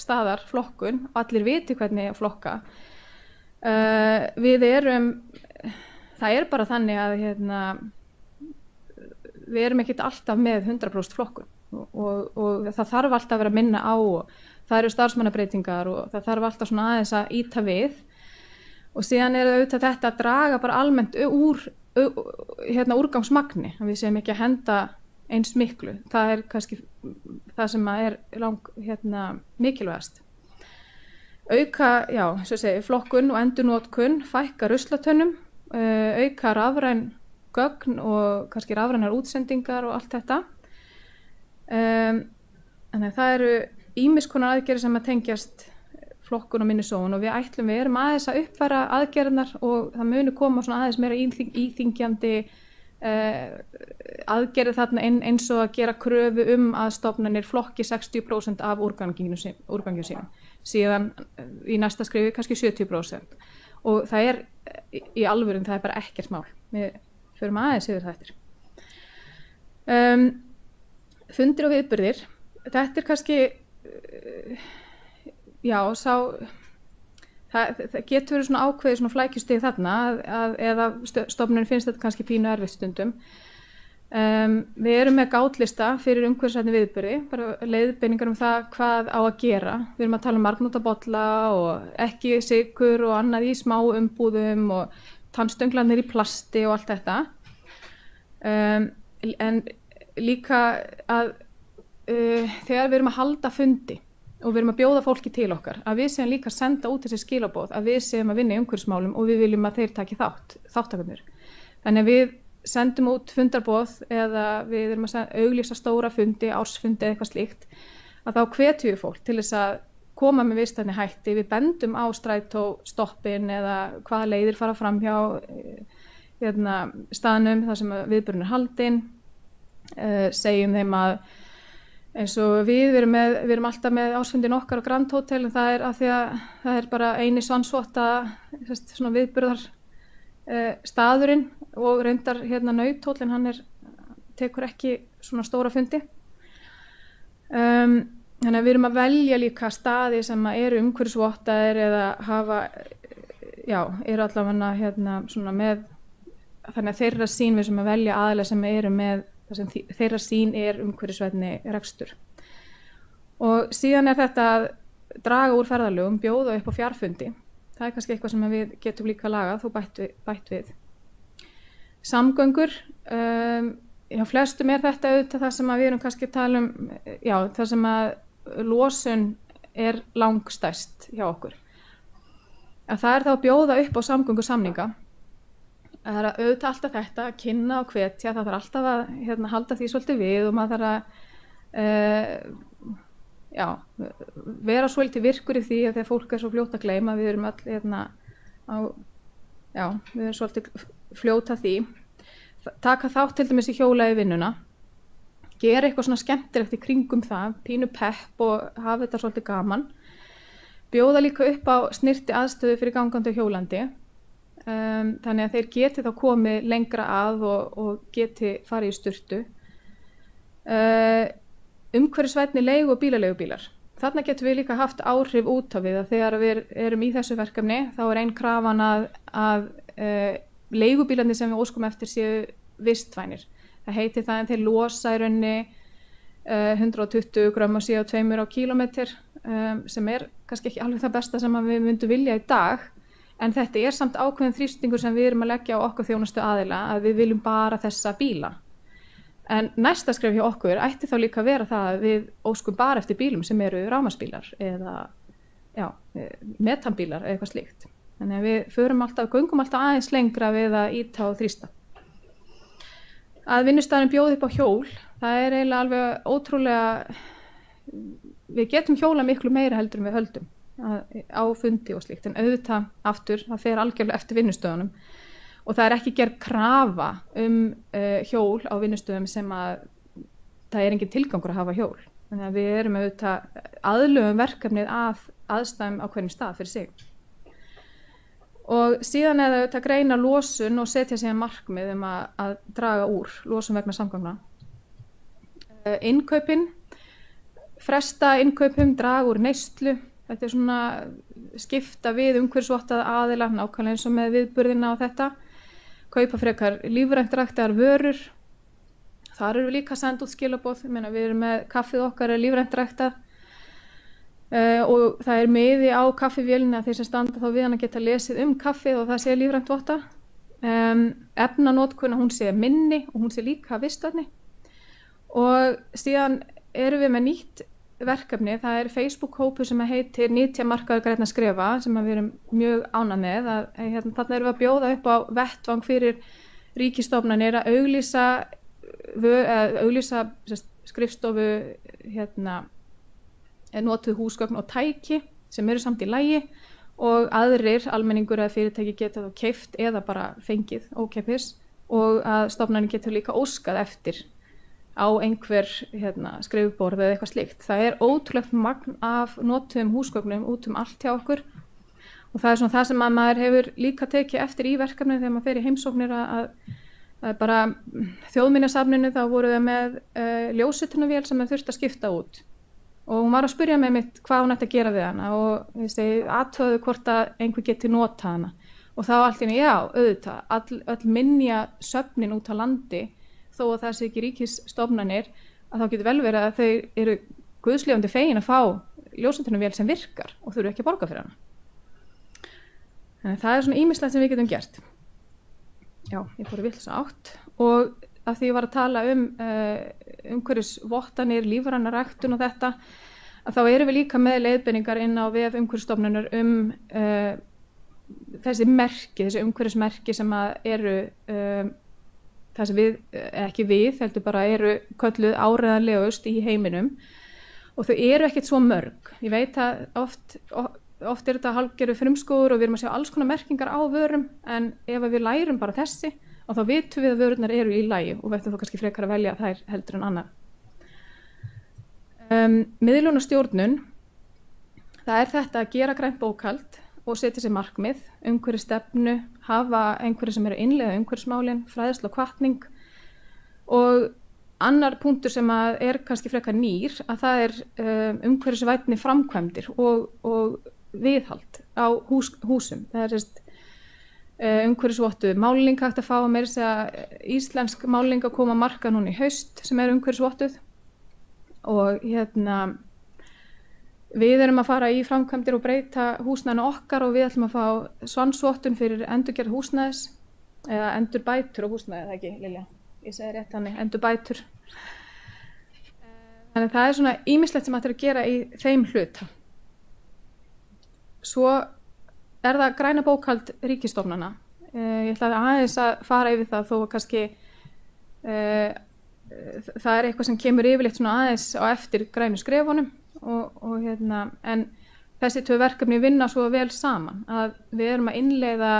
Speaker 1: staðar flokkun og allir viti hvernig að flokka. Það er bara þannig að við erum ekkert alltaf með 100% flokkun. Og það þarf alltaf að vera að minna á og það eru starfsmannabreytingar og það þarf alltaf svona aðeins að ýta við og síðan er auðvitað þetta að draga bara almennt úr úrgangsmagni, að við séum ekki að henda eins miklu. Það er kannski það sem er mikilvægast. Auka, eins og segi, flokkun og endurnotkun, fækka ruslatönnum, auka rafræn gögn og kannski rafrænar útsendingar og allt þetta. Þannig að það eru ýmiss konar aðgerðir sem að tengjast flokkun og minni sóun og við erum aðeins að uppfæra aðgerðirnar og það muni koma svona aðeins meira íþyngjandi aðgerðir þarna eins og að gera kröfu að stofnanir flokki 60% af úrganginum sínum, síðan í næsta skrefi kannski 70%. Og það er í alvöru, það er bara ekkert mál. Við förum aðeins yfir það eftir. Fundir og viðburðir, þetta er kannski, það getur verið svona ákveðið svona flækjustig þarna eða stofnunin finnst þetta kannski pínu erfitt stundum. Við erum með gátlista fyrir umhverfisvænni viðburði, bara leiðbeiningar það hvað á að gera. Við erum að tala margnóta bolla og ekki sykur og annað í smá umbúðum og tannstönglarnir í plasti og allt þetta. En líka að þegar við erum að halda fundi og við erum að bjóða fólki til okkar, að við séum líka að senda út þessi skilaboð, að við séum að vinna í umhverfismálum og við viljum að þeir taki þáttakendur. Þannig að við sendum út fundarboð eða við erum að auglýsa stóra fundi, ársfundi eða eitthvað slíkt, að þá hvetjum við fólk til þess að koma með vistvæni hætti. Við bendum á strætóstoppin eða hvaða leiðir fara fram hjá staðnum þar sem viðburðurinn er haldinn, segjum þeim að eins og við erum alltaf með ársfundin okkar á Grand Hotel, en það er af því að það er bara eini svansvotta svona viðburðar staðurinn, og reyndar Nauthóll, en hann tekur ekki svona stóra fundi. Þannig að við erum að velja líka staði sem eru umhverfisvottaðir eða eru allavega svona með, þannig að þeirra sýn, við sem að velja aðilega sem eru með þar sem þeirra sýn er umhverfisvænni rekstur. Og síðan er þetta að draga úr ferðalögum, bjóða upp á fjarfundi. Það er kannski eitthvað sem við getum líka lagað og bætt við. Samgöngur, hjá flestum er þetta auðvitað það sem við erum kannski að tala um, það sem að losun er langstærst hjá okkur. Að það er þá að bjóða upp á samgöngusamninga. Það er auðvitað alltaf þetta að kynna og hvetja, það þarf alltaf að halda því svolítið við og maður þarf að vera svolítið virkur í því að þegar fólk er svo fljótt að gleyma, við erum öll við erum svolítið fljót að því. Taka þátt til dæmis í hjóla í vinnuna, gera eitthvað svona skemmtilegt í kringum það, pínu pepp og hafa þetta svolítið gaman. Bjóða líka upp á snyrti aðstöðu fyrir gangandi og hjólandi. Þannig að þeir geti þá komið lengra að og geti farið í sturtu. Umhverfisvænni leigu- og bílaleigubílar. Þarna getum við líka haft áhrif út á við, að þegar við erum í þessu verkefni þá er ein krafan að leigubílarnir sem við óskum eftir séu vistvænir. Það heitir það, en þeir losa í rauninni 120 grömm af CO2 á kílómetr, sem er kannski ekki alveg það besta sem við myndum vilja í dag. En þetta er samt ákveðin þrýstingur sem við erum að leggja á okkur þjónustu aðila, að við viljum bara þessa bíla. En næsta skref hjá okkur ætti þá líka að vera það að við óskum bara eftir bílum sem eru rafmagnsbílar eða metanbílar eða eitthvað slíkt. Þannig að við göngum alltaf aðeins lengra við að ýta og þrýsta. Að vinnustaðurinn bjóði upp á hjól, það er eiginlega alveg ótrúlega, við getum hjóla miklu meira heldur en við höldum á fundi og slíkt, en auðvitað aftur, það fer algjörlega eftir vinnustöðunum og það er ekki gerð krafa hjól á vinnustöðum sem að það er engin tilgangur að hafa hjól. Þannig að við erum auðvitað aðlögum verkefnið að aðstæðum á hverjum stað fyrir sig. Og síðan er það auðvitað að greina losun og setja síðan markmið að draga úr losun vegna samgangna. Innkaupin, fresta innkaupum, draga úr neyslu. Þetta er svona skipta við umhverfisvottaða aðila, nákvæmlega eins og með viðburðina og þetta. Kaupa frekar lífrænt ræktaðar vörur. Þar erum við líka að senda út skilaboð. Við erum með kaffið okkar er lífrænt ræktað og það er miði á kaffivélina að þeir sem standa þá við hann að geta lesið kaffið og það sé lífrænt votta. Efnanotkun, hún sé minni og hún sé líka vistvænni. Og síðan erum við með nýtt verkefni, það er Facebook-hópur sem heitir Nytjamarkaður grænna skrefa, sem við erum mjög ánægð með. Þarna erum við að bjóða upp á vettvang fyrir ríkisstofnanir að auglýsa skrifstofu, notuð húsgögn og tæki sem eru samt í lagi, og aðrir almenningur eða fyrirtæki geta þá keypt eða bara fengið ókeypis, og að stofnanir getur líka óskað eftir á einhver skrifborð eða eitthvað slíkt. Það er ótrúlegt magn af notuðum húsgögnum út allt hjá okkur og það er svona það sem að maður hefur líka tekið eftir í verkefninu þegar maður fer í heimsóknir að bara Þjóðminjasafninu þá voru þau með ljósritunavél sem þau þurfti að skipta út og hún var að spyrja mig mitt hvað hún ætti að gera við hana og ég segi athugaðu hvort að einhver geti notað hana og þá allt í einu já auðvitað öll minjasöfnin út á landi þó að það sé ekki ríkisstofnanir að þá getur vel verið að þau eru guðslifandi fegin að fá ljósritunavél sem virkar og þurfu ekki að borga fyrir hana. Þannig það er svona ýmislegt sem við getum gert. já, ég fór í vitlausa átt og af því ég var að tala umhverfisvottanir, lífræna ræktun og þetta, að þá erum við líka með leiðbeiningar inn á vef Umhverfisstofnunar þessi merki, þessi umhverfismerki sem að eru það sem við, ekki við, heldur bara eru kölluð áreiðanlegust í heiminum og þau eru ekkert svo mörg. Ég veit að oft er þetta hálfgerður frumskógur og við erum að sjá alls konar merkingar á vörum, en ef við lærum bara þessi og þá vitum við að vörurnar eru í lagi og við ættum þá kannski frekar að velja þær heldur en annað. Miðlunarstjórnun, það er þetta að gera grænt bókhald og setja sér markmið, umhverfisstefnu, hafa einhverju sem eru innleiða umhverfismálin, fræðslu og hvatning og annar punktur sem er kannski frekar nýr, að það er umhverfisvænni framkvæmdir og viðhald á húsum. Það er umhverfisvottuð málning hægt að fá, meira að segja íslensk málning að koma á markað núna í haust sem er umhverfisvottuð og við erum að fara í framkvæmdir og breyta húsnæðinu okkar og við ætlum að fá svansvottun fyrir endurgerð húsnæðis eða endurbætur á húsnæði, það ekki, Lilja? Ég segi rétt þannig, endurbætur. Þannig að það er svona ýmislegt sem hægt er að gera í þeim hluta. Svo er það græna bókhald ríkisstofnana. Ég ætlaði aðeins að fara yfir það þó að kannski það er eitthvað sem kemur yfirleitt svona aðeins á eftir grænu skrefunum en þessi tvö verkefni vinna svo vel saman að við erum að innleiða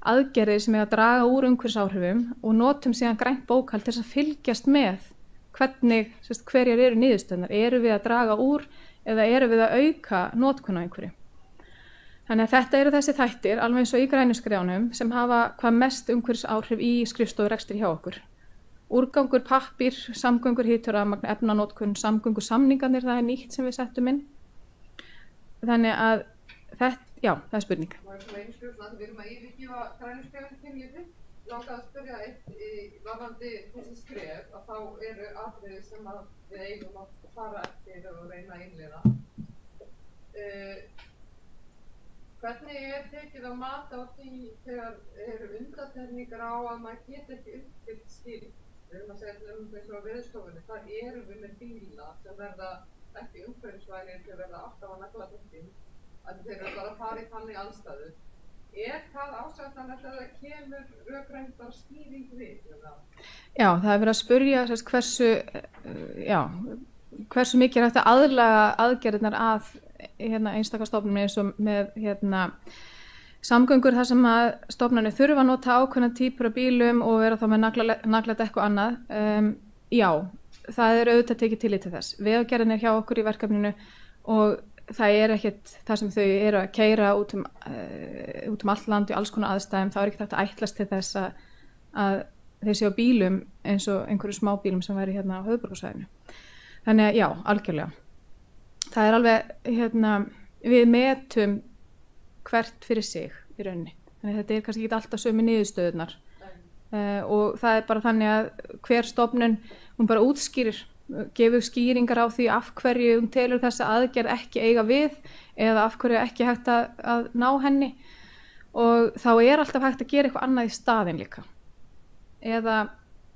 Speaker 1: aðgerðir sem er að draga úr umhverfisáhrifum og notum síðan grænt bókhald til þess að fylgjast með hverjar eru niðurstöðnar, eru við að draga úr eða eru við að auka notkun á einhverju. Þannig að þetta eru þessi þættir, alveg eins og í grænu skrefunum, sem hafa hvað mest umhverfisáhrif í skrifstofurekstri hjá okkur. Úrgangur, pappír, samgöngur, hítur, rafmagn, efnanotkun, samgöngusamningarnir, það er nýtt sem við settum inn. Þannig að þetta, já, það er spurning.
Speaker 4: Og eins og einu skrifstofu, við erum að yfirgefa grænu skrefin kynlífi. Langaði að spyrja eitt varðandi þessi skref, að þá eru atriði sem að við eigum að fara eftir og reyna að innleiða. Hvernig er tekið á mat á því þegar eru undantekningar á að maður geti ekki uppfyllt skilyrði? Við erum að segja eins og á Veðurstofunni, þar erum við með bíla sem verða ekki umhverfisvænir, sem verða alltaf að negla búin, að þeir eru bara að fara í þannig aðstæður. Er það ásættanlegt að það kemur rökrændar skýring við?
Speaker 1: Já, það er verið að spyrja hversu mikið er hægt að aðlaga aðgerðirnar að einstaka stofnunum eins og með samgöngur þar sem að stofnanir þurfa að nota ákveðna típur af bílum og vera þá með nagladekk og annað. Já, það er auðvitað tekið tillit til þess. Vegagerðin er hjá okkur í verkefninu og það er ekkert það sem þau eru að keyra út um allt land í alls konar aðstæðum. Það er ekkert hægt að ætlast til þess að þeir séu á bílum eins og einhverju smábílum sem væri hérna á höfuðborgarsvæðinu. Þannig að já, algjörlega. Það er alveg, við metum hvert fyrir sig í rauninni. Þannig að þetta er kannski ekki alltaf sömu niðurstöðurnar. Og það er bara þannig að hver stofnun, hún bara útskýrir, gefur skýringar á því af hverju hún telur þessa aðgerð ekki eiga við eða af hverju ekki hægt að ná henni og þá er alltaf hægt að gera eitthvað annað í staðinn líka. Eða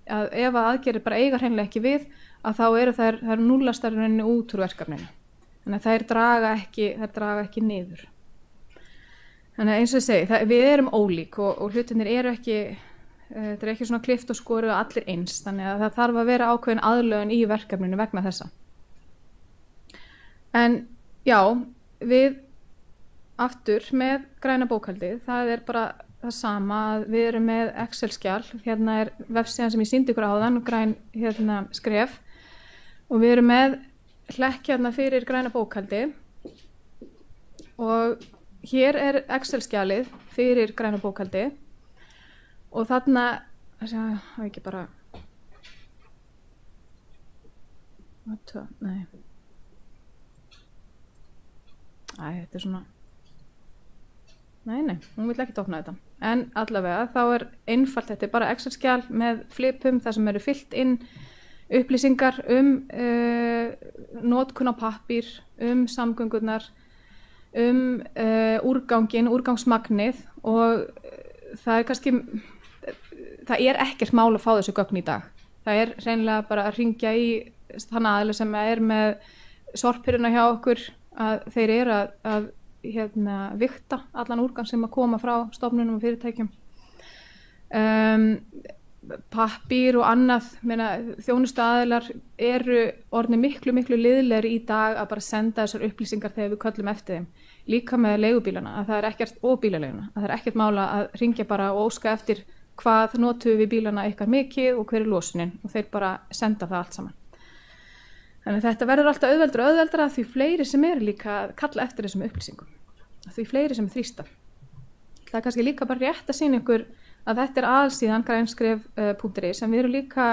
Speaker 1: ef aðgerðir bara eiga hreinlega ekki við að þá eru þær núllastar í rauninni út úr verkefninu. Þannig að þær draga ekki niður. Þannig að eins og ég segi, við erum ólík og hlutirnir eru ekki, þetta er ekki svona klift og skoru allir eins, þannig að það þarf að vera ákveðin aðlögun í verkefninu vegna þessa. En já, við aftur með græna bókhaldið, það er bara það sama að við erum með Excel-skjal, hérna er vefsíðan sem ég sýndi ykkur áðan, græn skref og við erum með hlekk hérna fyrir græna bókhaldi og hér er Excel-skjalið fyrir græna bókhaldi og þarna, það ekki bara, nei, þetta er svona, nei, hún vill ekki opna þetta, en allavega þá er einfalt, þetta er bara Excel-skjal með flipum þar sem eru fyllt inn upplýsingar notkun á pappír, samgöngurnar, úrganginn, úrgangsmagnið og það er kannski, það er ekkert mál að fá þessu gögn í dag. Það er hreinlega bara að hringja í þann aðila sem er með sorphirðuna hjá okkur, að þeir eru að vigta allan úrgang sem að koma frá stofnunum og fyrirtækjum. Pappír og annað, þjónustuaðilar eru orðnir miklu liðlegri í dag að bara senda þessar upplýsingar þegar við köllum eftir þeim. Líka með leigubílana, að það er ekkert, og bílaleiguna, að það er ekkert mála að hringja bara og óska eftir hvað notum við bílana ykkar mikið og hver er losunin, og þeir bara senda það allt saman. Þannig að þetta verður alltaf auðveldra því fleiri sem eru líka að kalla eftir þessum upplýsingum, því fleiri sem þrýsta. Það er kannski líka bara rétt að sýna ykkur að þetta er aðalsíðan grænskref.is, en við erum líka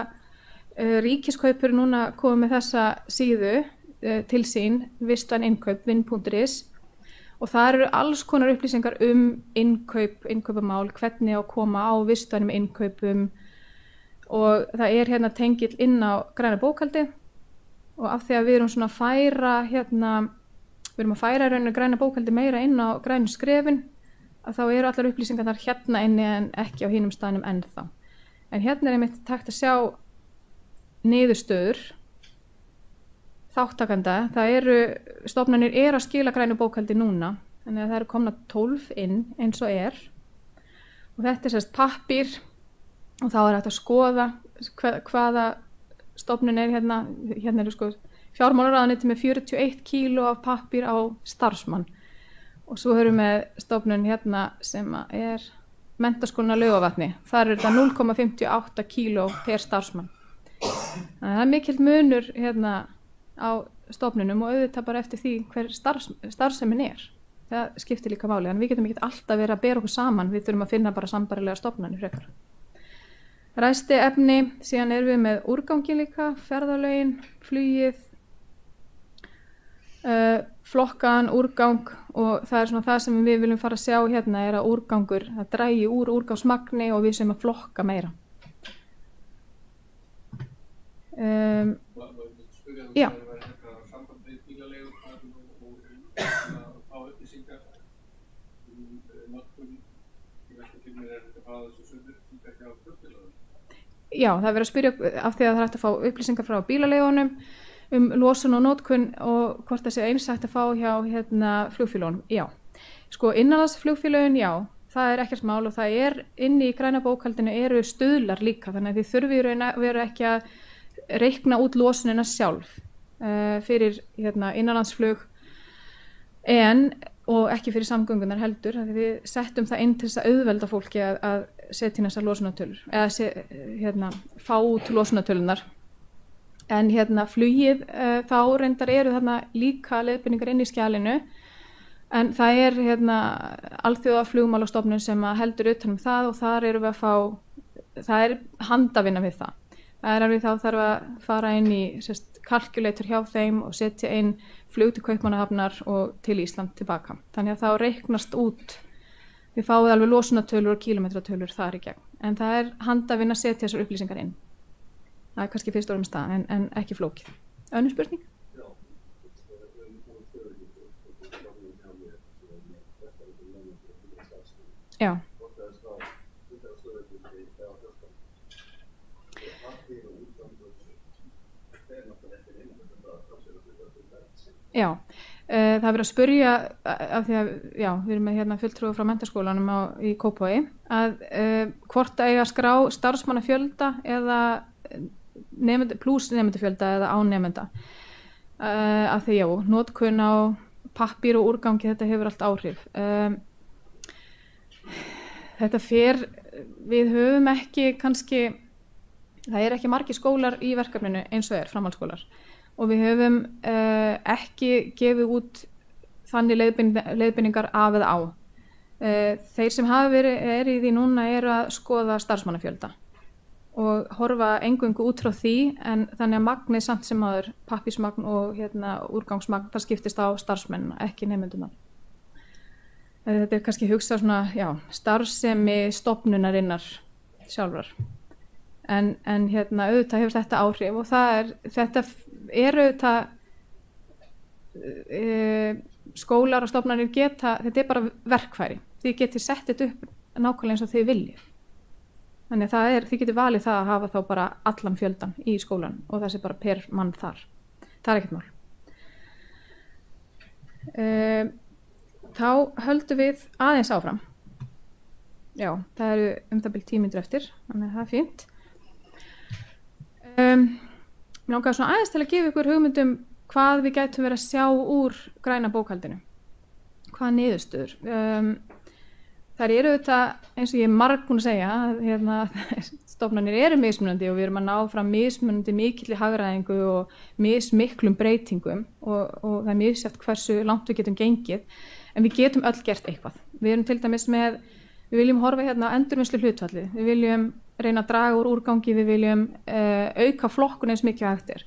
Speaker 1: Ríkiskaupur núna komið með þessa síðu til sín, vistvæn innkaup, vinn.is, og það eru alls konar upplýsingar innkaupamál, hvernig á að koma á vistvænum innkaupum, og það er hérna tengill inn á græna bókhaldi, og af því að við erum svona að færa við erum að færa í rauninu græna bókhaldi meira inn á grænu skrefin, að þá eru allar upplýsingar þar hérna inni en ekki á hinum staðnum ennþá. En hérna er einmitt takt að sjá niðurstöður þáttakanda. Það eru, stofnanir eru að skila grænu bókhaldi núna, þannig að það eru komna 12 inn eins og er. Og þetta er sérst pappír, og þá er hægt að skoða hvaða stofnun er hérna. Hérna eru sko fjármálaráðuneytið með 41 kíló af pappír á starfsmann. Og svo erum við með stofnun hérna sem er Menntaskólinn á Laugarvatni. Þar er þetta 0,58 kíló per starfsmann. Þannig að það er mikill munur hérna á stofnunum, og auðvitað bara eftir því hver starfsemin er. Það skiptir líka máli, en við getum ekki alltaf verið að bera okkur saman, við þurfum að finna bara sambærilega stofnanir frekar. Ræsti efni, síðan erum við með úrgangi líka, ferðalögin, flugið, flokkan, úrgang, og það er svona það sem við viljum fara að sjá hérna, er að úrgangur, það drægi úr úrgangsmagni og við sem að flokka meira. Já.
Speaker 3: Samband við bílaleigurnar og fá upplýsingar notkun í versta tilmið er þetta að fá þessu sömu upplýsingar hjá flugfélögunum.
Speaker 1: Já, það er verið að spyrja af því að það er hægt að fá upplýsingar frá bílaleigunum losun og notkun, og hvort það sé eins hægt að fá hjá flugfélögunum. Já, sko innanlandsflugfélögin, já, það er ekkert mál, og það er inni í græna bókhaldinu eru stuðlar líka, þannig að þið þurfið vera ekki að reikna út losunina sjálf fyrir innanlandsflug og ekki fyrir samgöngunar heldur, því við settum það inn til þess að auðvelda fólki að setja inn þessar losunartölur eða fá út losunartölunar. En flugið, þá reyndar eru þarna líka leiðbeiningar inn í skjalinu, en það er alþjóða flugmálastofnun sem heldur utan um það, og þar erum við að fá, það er handavinna við það. Það er alveg þá þarf að fara inn í kalkulator hjá þeim og setja inn flug til Kaupmannahafnar og til Ísland tilbaka. Þannig að þá reiknast út, við fáum alveg losunartölur og kílómetratölur þar í gegn. En það er handavinna að setja þessar upplýsingar inn. Það er kannski fyrst orðum stað, en ekki flókið. Önnur spurning? Já. Já, það er verið að spyrja af því að, já, við erum með fulltrúa frá menntaskólanum í Kópavogi, að hvort að eiga að skrá starfsmannafjölda eða pluss nemendafjölda eða án nemenda. Af því, já, notkun á pappír og úrgangi, þetta hefur allt áhrif. Þetta við höfum ekki kannski, það er ekki margir skólar í verkefninu eins og framhaldsskólar. Og við höfum ekki gefið út þannig leiðbeiningar af eða á. Þeir sem hafa verið í því núna eru að skoða starfsmannafjölda og horfa eingöngu út frá því, en þannig að magnið samt sem áður, pappírsmagn og úrgangsmagn, það skiptist á starfsmennina, ekki nemenduna. Þetta er kannski hugsað svona, já, starfsemi stofnunarinnar sjálfrar. En auðvitað hefur þetta áhrif, og þetta er auðvitað skólar og stofnanir geta, þetta er bara verkfæri. Þið getið sett þetta upp nákvæmlega eins og þið viljið. Þannig þið getur valið það að hafa þá bara allan fjöldan í skólan og það sé bara per mann þar. Það ekkert mál. Þá höldum við aðeins áfram. Já, það eru það bil 10 mínútur eftir, þannig það fínt. Mér langaði svona aðeins til að gefa ykkur hugmyndum hvað við gætum verið að sjá úr græna bókhaldinu. Hvaða niðurstöður. Þær eru auðvitað, eins og ég margbúin að segja, stofnanir eru mismunandi og við erum að ná fram mismunandi mikilli hagræðingu og mismiklum breytingum og það er misjafnt hversu langt við getum gengið, en við getum öll gert eitthvað. Við erum til dæmis við viljum horfa á endurvinnslu hlutfallið, við viljum reyna að draga úr úrgangi, við viljum auka flokkun eins mikið hægt er.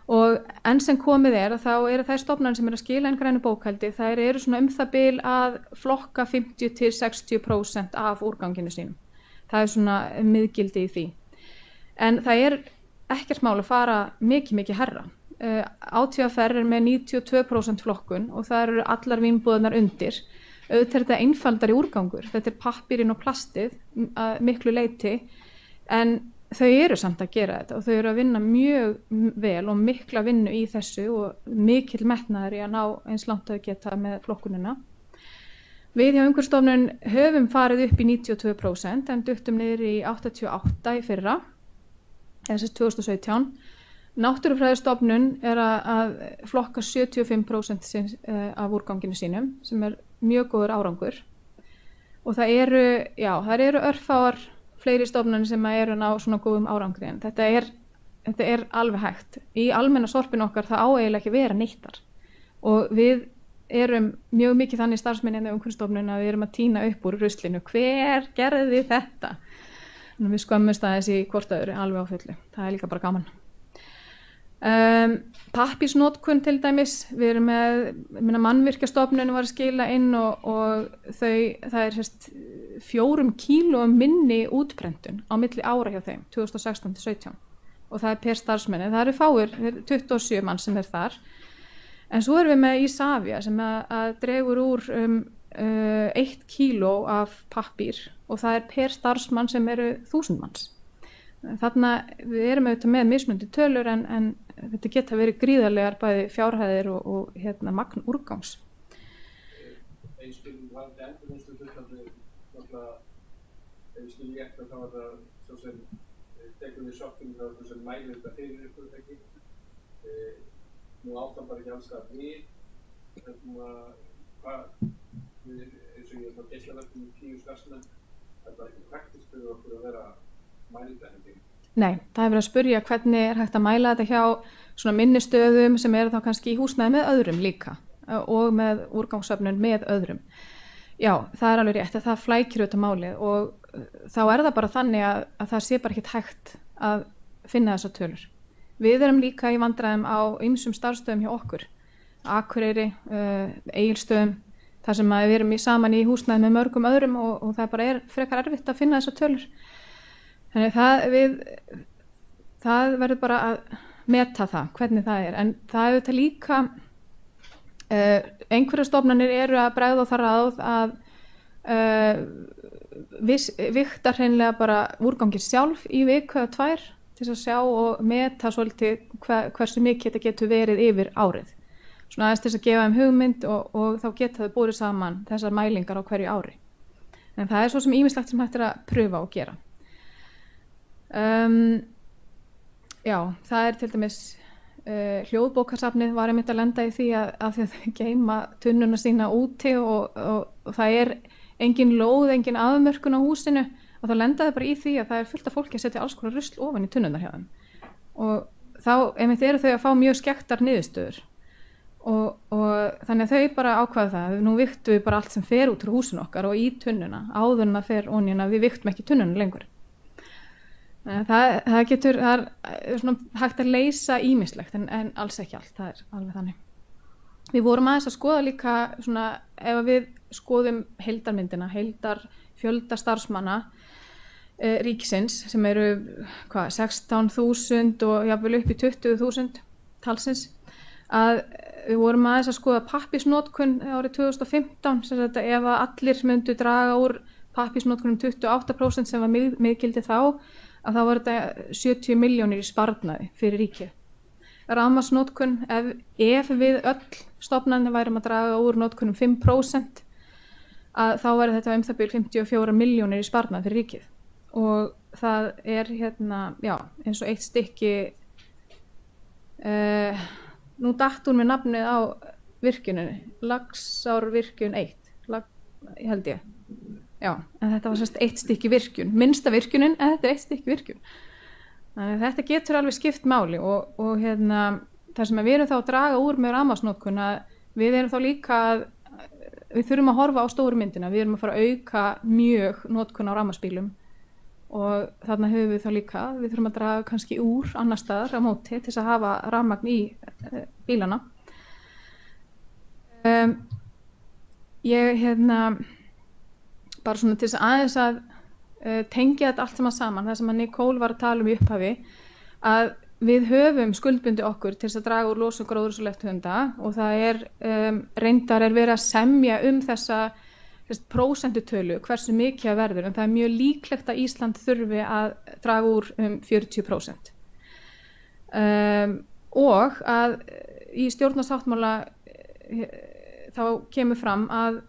Speaker 1: Og enn sem komið þá eru þær stofnanir sem eru að skila inn grænu bókhaldi, þær eru svona það bil að flokka 50–60% af úrganginu sínum. Það er svona miðgildi í því. En það er ekkert mál að fara mikið herra. ÁTVR er með 92% flokkun og það eru allar vínbúðarnar undir. Auðvitað er þetta einfaldari úrgangur, þetta er pappírinn og plastið að miklu leyti, en þau eru samt að gera þetta og þau eru að vinna mjög vel og mikla vinnu í þessu og mikill metnaður í að ná eins langt að geta með flokkunina. Við hjá Umhverfisstofnun höfum farið upp í 92% en duttum niður í 88 í fyrra, þess 2017. Náttúrufræðistofnun er að flokka 75% af úrganginu sínum, sem er mjög góður árangur. Og það eru örfáar fleiri stofnanir sem eru að ná svona góðum árangri, en þetta er alveg hægt. Í almenna sorpinu okkar það á eiginlega ekki vera neittar. Og við erum mjög mikið þannig starfsmenn í Umhverfisstofnun að við erum að tína upp úr ruslinu. Hver gerði þetta? Við skömmumst aðeins í hvort öðru alveg á fullu. Það er líka bara gaman. Pappírsnotkun til dæmis, við erum með Mannvirkjastofnun var að skila inn og það er 4 kílóum minni útprentun á milli ára hjá þeim 2016–17 og það er per starfsmenni, það eru fáir, 27 mann sem er þar, en svo erum við með Isavia sem að dregur úr 1 kíló af pappír og það er per starfsmann sem eru 1000 manns. Þarna við erum auðvitað með mismunandi tölur en þetta geta verið gríðarlegar bæði fjárhæðir og magn úrgangs.
Speaker 3: Ein spurning varðandi endurvinnslu hlutfallið, náttúrulega ef ég skil rétt þá var það svo sem tekur við sorpinu þá svo sem mælir þetta fyrir ykkur ekki. Nú áfram bara ekki alls það við, eins og ég er frá geislaverkinu 10 starfsmenn, það er bara ekki praktískt fyrir okkur að vera mæli þetta henni.
Speaker 1: Nei, það er verið að spyrja hvernig er hægt að mæla þetta hjá svona minni stöðum sem eru þá kannski í húsnæði með öðrum líka og með úrgangssöfnun með öðrum. Já, það er alveg rétt að það flækir auðvitað málið og þá er það bara þannig að það sé bara ekkert hægt að finna þessar tölur. Við erum líka í vandræðum á ýmsum starfsstöðum hjá okkur, Akureyri, Egilsstöðum, þar sem við erum saman í húsnæði með mörgum öðrum og það bara er frekar erfitt að finna þessar tölur. Þannig það verður bara að meta það, hvernig það er. En það er þetta líka, einhverjar stofnanir eru að bregða það ráð að vigta hreinlega bara úrgangið sjálf í viku eða 2 til að sjá og meta svolítið hversu mikið þetta getur verið yfir árið. Svona aðeins til að gefa þeim hugmynd og þá geta þau borið saman þessar mælingar á hverju ári. En það er svo sem ýmislegt sem hægt er að pröfa og gera. Já, það er til dæmis hljóðbókasafnið var einmitt að lenda í því að þau geyma tunnuna sína úti og það er engin lóð, engin afmörkun á húsinu og þá lenda þau bara í því að það er fullt af fólki að setja alls konar rusl ofan í tunnunar hjá þeim og þá einmitt eru þau að fá mjög skekktar niðurstöður og þannig að þau bara ákvaða það, nú vigtum við bara allt sem fer út úr húsinu okkar og í tunnuna áður en að fer ónýna, við vigtum ekki tunnuna lengur. Það er svona hægt að leysa ýmislegt en alls ekki allt, það er alveg þannig. Við vorum aðeins að skoða líka svona, ef við skoðum heildarmyndina, heildarfjölda starfsmanna ríkisins sem eru 16.000 og jafnvel upp í 20.000 talsins, að við vorum aðeins að skoða pappírsnotkun árið 2015, sem þetta ef að allir myndu draga úr pappírsnotkun 28% sem var miðgildi þá, að þá var þetta 70 milljónir í sparnaði fyrir ríkið. Rafmagnsnotkun, ef við öll stofnanir værum að draga úr notkunum 5%, að þá væri þetta það bil 54 milljónir í sparnaði fyrir ríkið. Og það eins og eitt stykki, nú datt úr með nafnið á virkjuninni, Laxárvirkjun 1, held ég. Já, en þetta var sérst eitt stykki virkjun, minnsta virkjunin, en þetta eitt stykki virkjun. Þannig að þetta getur alveg skipt máli og það sem við erum þá að draga úr með rafmagnsnotkun, að við erum þá líka við þurfum að horfa á stóru myndina, við erum að fara að auka mjög notkun á rafmagnsbílum og þarna höfum við þá líka, við þurfum að draga kannski úr annar staðar á móti til þess að hafa rafmagn í bílana. Ég bara svona til þess aðeins að tengja þetta allt saman, það sem að Nicole var að tala um í upphafi, að við höfum skuldbundi okkur til þess að draga úr losun gróðurhúsalofttegunda og það reyndar verið að semja þessa prósentutölu, hversu mikið að verður, en það mjög líklegt að Ísland þurfi að draga úr 40%. Og að í stjórnarsáttmála þá kemur fram að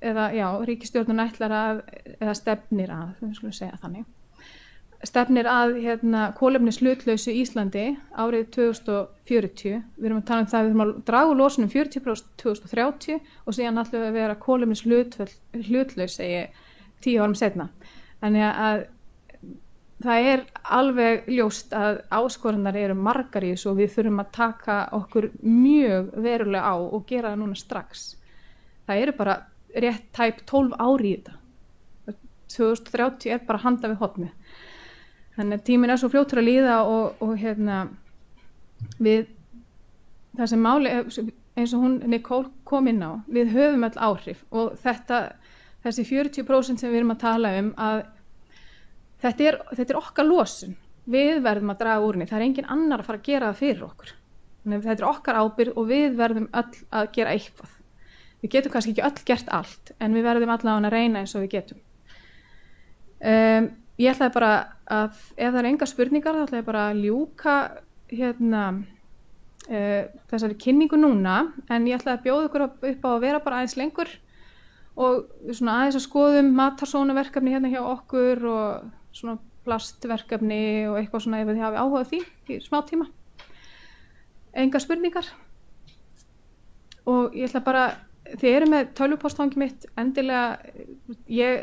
Speaker 1: ríkisstjórnin ætlar eða stefnir að, við skulum segja þannig, stefnir að kolefnishlutlausu Íslandi árið 2040. Við erum að tala um það að við þurfum að draga úr losun 40% 2030 og síðan ætlum við að vera kolefnishlutlauss 10 árum seinna. Þannig að það alveg ljóst að áskoranir eru margar í þessu og við þurfum að taka okkur mjög verulega á og gera það núna strax. Það eru bara rétt tæp 12 ár í þetta. 2030 bara handa við hornið. Þannig að tíminn svo fljótur að líða og við það sem máli, eins og hún Nicole kom inn á, við höfum öll áhrif og þessi 40% sem við erum að tala um, að þetta okkar losun. Við verðum að draga úr henni, það engin annar að fara að gera það fyrir okkur. Þannig að þetta okkar ábyrgð og við verðum öll að gera eitthvað. Við getum kannski ekki öll gert allt, en við verðum allavega að reyna eins og við getum. Ég ætlaði bara að, ef það engar spurningar, þá ætlaði ég bara að ljúka þessari kynningu núna, en ég ætlaði að bjóða ykkur upp á að vera bara aðeins lengur og svona aðeins að skoðum matarsónuverkefni hjá okkur og svona plastverkefni og eitthvað svona ef þið hafi áhuga á því í smá tíma. Engar spurningar. Og ég ætla bara, þið eru með tölvupóstfangi mitt, endilega,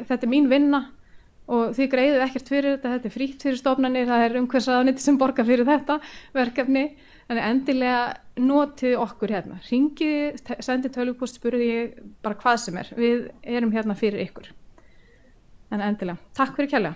Speaker 1: þetta mín vinna og þið greiðið ekkert fyrir þetta frítt fyrir stofnanir, það umhverfisráðuneyti sem borgar fyrir þetta verkefni, þannig endilega notið okkur hringið, sendið tölvupóst, spurðið bara hvað sem við erum fyrir ykkur. En endilega, takk fyrir kærlega.